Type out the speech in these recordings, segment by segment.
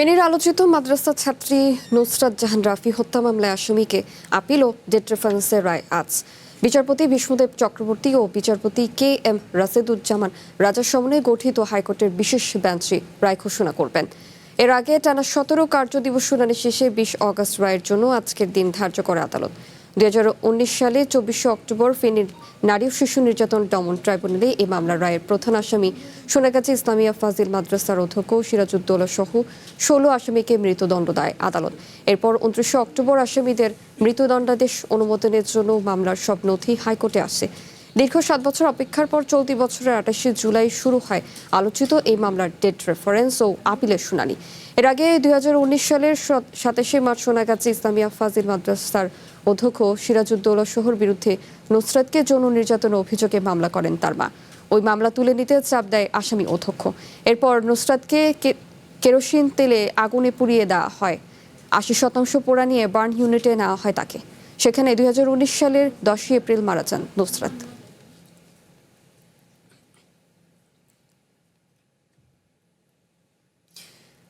ফেনীর আলোচিত মাদ্রাসা ছাত্রী নুসরাত জাহান রাফি হত্যা মামলায় আসামিকে আপিল ও ডেট রেফারেন্সের রায় আজ। বিচারপতি বিষ্ণুদেব চক্রবর্তী ও বিচারপতি কে এম রাশেদুজ্জামান রাজার সমন্বয়ে গঠিত হাইকোর্টের বিশেষ বেঞ্চে রায় ঘোষণা করবেন। এর আগে টানা 17 কার্যদিবস শুনানি শেষে 20 অগস্ট রায়ের জন্য আজকের দিন ধার্য করে আদালত। 2019 সালে 24 অক্টোবর ফেনীর নারী ও শিশু নির্যাতন দমন ট্রাইব্যুনালে এই মামলার রায়ের প্রধান আসামি সোনাগাজী ইসলামিয়া ফাজিল মাদ্রাসার অধ্যক্ষ সিরাজউদ্দৌলা সহ 16 আসামিকে মৃত্যুদণ্ড দেয় আদালত। এরপর 29 অক্টোবর আসামিদের মৃত্যুদণ্ডাদেশ অনুমোদনের জন্য মামলার সব নথি হাইকোর্টে আসে। দীর্ঘ 7 বছর অপেক্ষার পর চলতি বছরের 28 জুলাই শুরু হয় আলোচিত এই মামলার ডেট রেফারেন্স ও আপিলের শুনানি। এর আগে 2019 সালের 27 মার্চ সোনাগাজী ইসলামিয়া ফাজিল মাদ্রাসার অধ্যক্ষ সিরাজউদ্দৌলা শহর বিরুদ্ধে নুসরাতকে যৌন নির্যাতনের অভিযোগে মামলা করেন তার মা। ওই মামলা তুলে নিতে চাপ দেয় আসামি অধ্যক্ষ। এরপর নুসরাতকে কেরোসিন তেলে আগুনে পুড়িয়ে দেওয়া হয়। 80% পোড়া নিয়ে বার্ন ইউনিটে নেওয়া হয় তাকে। সেখানে 2019 সালের 10 এপ্রিল মারা যান নুসরাত।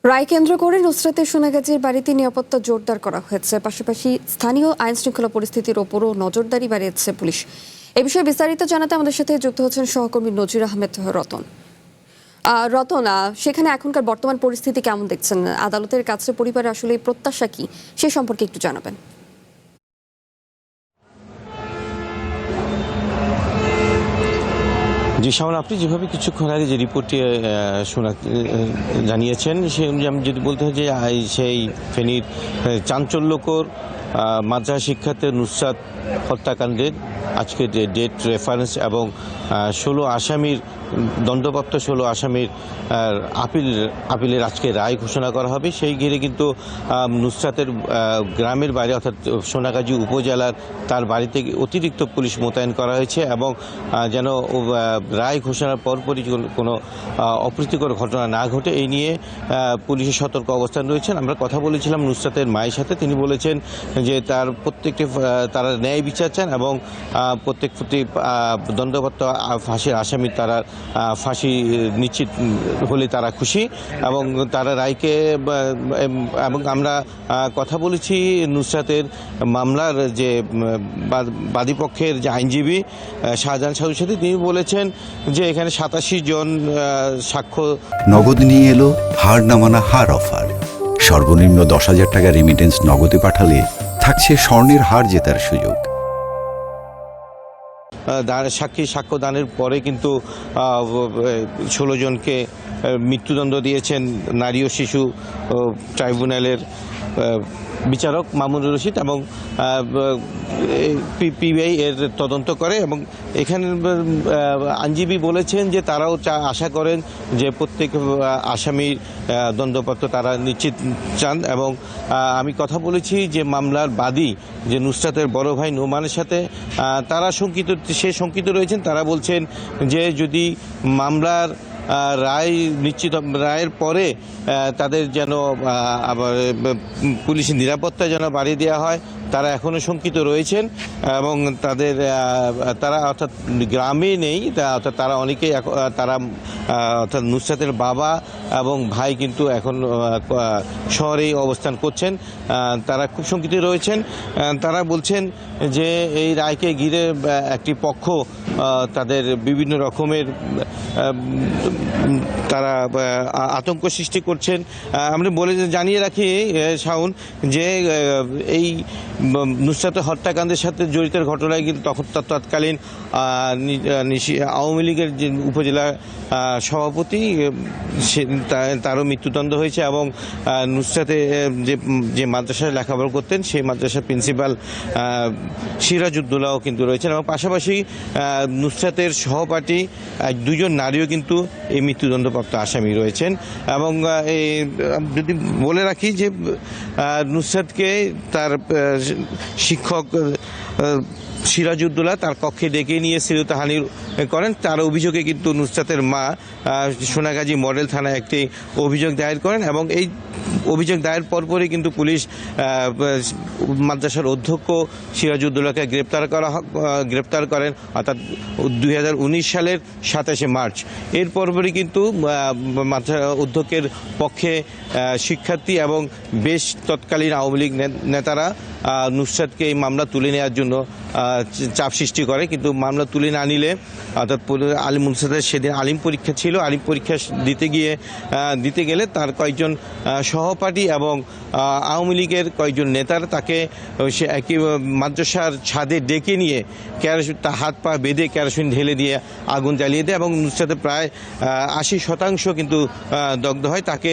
রায় কেন্দ্র করে নুসরাতের সোনাগাজীর বাড়িতে নিরাপত্তা জোরদার করা হয়েছে। পাশাপাশি স্থানীয় আইন শৃঙ্খলা পরিস্থিতির ওপরও নজরদারি বাড়িয়েছে পুলিশ। এ বিষয়ে বিস্তারিত জানাতে আমাদের সাথে যুক্ত হচ্ছেন সহকর্মী নজির আহমেদ রতন। সেখানে এখনকার বর্তমান পরিস্থিতি কেমন দেখছেন? আদালতের কাছে পরিবারের আসলে প্রত্যাশা কি সে সম্পর্কে একটু জানাবেন। জি শাওন, আপনি যেভাবে কিছুক্ষণ আগে যে রিপোর্টটি জানিয়েছেন সে অনুযায়ী আমি যদি বলতে হয় যে সেই ফেনীর চাঞ্চল্যকর মাদ্রাসা শিক্ষার্থী নুসরাত হত্যাকাণ্ডের আজকে যে ডেট রেফারেন্স এবং 16 আসামির দণ্ডপ্রাপ্ত 16 আসামির আপিলের আজকে রায় ঘোষণা করা হবে। সেই ঘিরে কিন্তু নুসরাতের গ্রামের বাইরে অর্থাৎ সোনাগাজী উপজেলার তার বাড়িতে অতিরিক্ত পুলিশ মোতায়েন করা হয়েছে এবং যেন রায় ঘোষণার পরপরই কোনো অপ্রীতিকর ঘটনা না ঘটে এই নিয়ে পুলিশের সতর্ক অবস্থান রয়েছেন। আমরা কথা বলেছিলাম নুসরাতের মায়ের সাথে, তিনি বলেছেন যে তারা ন্যায় বিচার চান এবং প্রত্যেকটি দণ্ডপ্রাপ্ত ফাঁসির আসামি তারা ফাঁসি নিশ্চিত হলে তারা খুশি এবং তারা রায়কে এবং আমরা কথা বলেছি নুসরাতের মামলার যে বাদীপক্ষের যে আইনজীবী শাহজাহান সাধুর সাথে, তিনি বলেছেন যে এখানে 87 জন সাক্ষ্য। নগদ নিয়ে এলো হার না মানা হার অফার। সর্বনিম্ন 10,000 টাকা রেমিটেন্স নগদে পাঠালে থাকছে স্বর্ণের হার জেতার সুযোগ। সাক্ষ্য দানের পরে কিন্তু 16 জনকে মৃত্যুদণ্ড দিয়েছেন নারী ও শিশু ট্রাইব্যুনালের বিচারক মামুনুর রশিদ এবং পিবিআই এর তদন্ত করে এবং এখানে আইনজীবী বলেছেন যে তারাও আশা করেন যে প্রত্যেক আসামির দণ্ডপ্রাপ্ত তারা নিশ্চিত চান এবং আমি কথা বলেছি যে মামলার বাদী যে নুসরাতের বড় ভাই নোমানের সাথে, তারা শঙ্কিত রয়েছেন। তারা বলছেন যে যদি মামলার রায়ের পরে তাদের যেন আবার পুলিশের নিরাপত্তা যেন বাড়িয়ে দেওয়া হয়, তারা এখনও শঙ্কিত রয়েছেন এবং তারা অর্থাৎ গ্রামে নেই, অর্থাৎ তারা অনেকেই অর্থাৎ নুসরাতের বাবা এবং ভাই কিন্তু এখন শহরেই অবস্থান করছেন। তারা খুব শঙ্কিত রয়েছেন। তারা বলছেন যে এই রায়কে ঘিরে একটি পক্ষ তাদের বিভিন্ন রকমের তারা আতঙ্ক সৃষ্টি করছেন। আমরা জানিয়ে রাখি শাওন যে এই নুসরাতের হত্যাকাণ্ডের সাথে জড়িত ঘটনায় কিন্তু তৎকালীন আওয়ামী লীগের যে উপজেলা সভাপতি তারও মৃত্যুদণ্ড হয়েছে এবং নুসরাতে যে মাদ্রাসায় লেখাপড়া করতেন সেই মাদ্রাসার প্রিন্সিপাল সিরাজউদ্দৌলাও কিন্তু রয়েছেন এবং পাশাপাশি নুসরাতের সহপাঠী 2 জন নারীও কিন্তু এই মৃত্যুদণ্ডপ্রাপ্ত আসামি রয়েছেন। এবং যদি বলে রাখি যে নুসরাতকে তার শিক্ষক সিরাজউদ্দৌলা তার কক্ষে ডেকে নিয়ে শ্লীলতাহানি করেন। তার অভিযোগে কিন্তু নুসরাতের মা সোনাগাজী মডেল থানায় একটি অভিযোগ দায়ের করেন এবং এই অভিযোগ দায়ের পরপরই কিন্তু পুলিশ মাদ্রাসার অধ্যক্ষ সিরাজউদ্দৌলাকে গ্রেপ্তার করেন, অর্থাৎ 2019 সালের 27শে মার্চ। এর পরপরই কিন্তু অধ্যক্ষের পক্ষে শিক্ষার্থী এবং বেশ তৎকালীন আওয়ামী লীগ নেতারা নুসরাতকে এই মামলা তুলে নেওয়ার জন্য চাপ সৃষ্টি করে, কিন্তু মামলা তুলে না নিলে, অর্থাৎ নুসরাতের সেদিন আলিম পরীক্ষা ছিল, আলিম পরীক্ষা দিতে গেলে তার কয়েকজন সহপাঠী এবং আওয়ামী লীগের কয়েকজন নেতার তাকে সে একই মাদ্রাসার ছাদে ডেকে নিয়ে তার হাত পা বেঁধে কেরোসিন ঢেলে দিয়ে আগুন জ্বালিয়ে দেয় এবং নুসরাতের প্রায় 80% কিন্তু দগ্ধ হয়। তাকে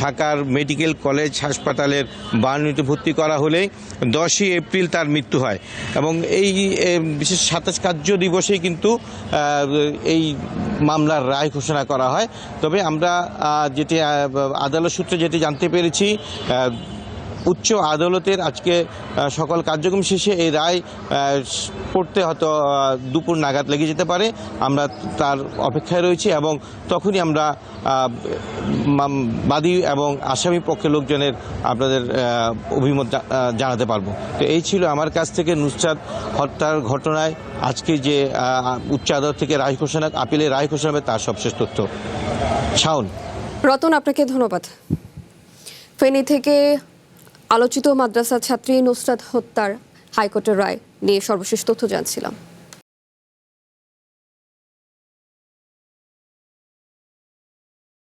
ঢাকার মেডিকেল কলেজ হাসপাতালের বার্নিতে ভর্তি করা হলে 10ই এপ্রিল তার মৃত্যু হয় এবং এই বিশেষ 27 কার্য দিবসেই কিন্তু এই মামলার রায় ঘোষণা করা হয়। তবে আমরা যেটি আদালত সূত্রে যেটি জানতে পেরেছি, উচ্চ আদালতের আজকে সকল কার্যক্রম শেষে এই রায় পড়তে হয়তো দুপুর নাগাদ লেগে যেতে পারে। আমরা তার অপেক্ষায় রয়েছি এবং তখনই আমরা বাদী এবং আসামি পক্ষের লোকজনের আপনাদের অভিমত জানাতে পারবো। তো এই ছিল আমার কাছ থেকে নুসরাত হত্যার ঘটনায় আজকে যে উচ্চ আদালত থেকে রায় ঘোষণা, আপিলের রায় ঘোষণা হবে তার সবশেষ তথ্য। শাওন। রতন, আপনাকে ধন্যবাদ। ফেনী থেকে আলোচিত মাদ্রাসা ছাত্রী নুসরাত হত্যার হাইকোর্টের রায় নিয়ে সর্বশেষ তথ্য জানছিলাম।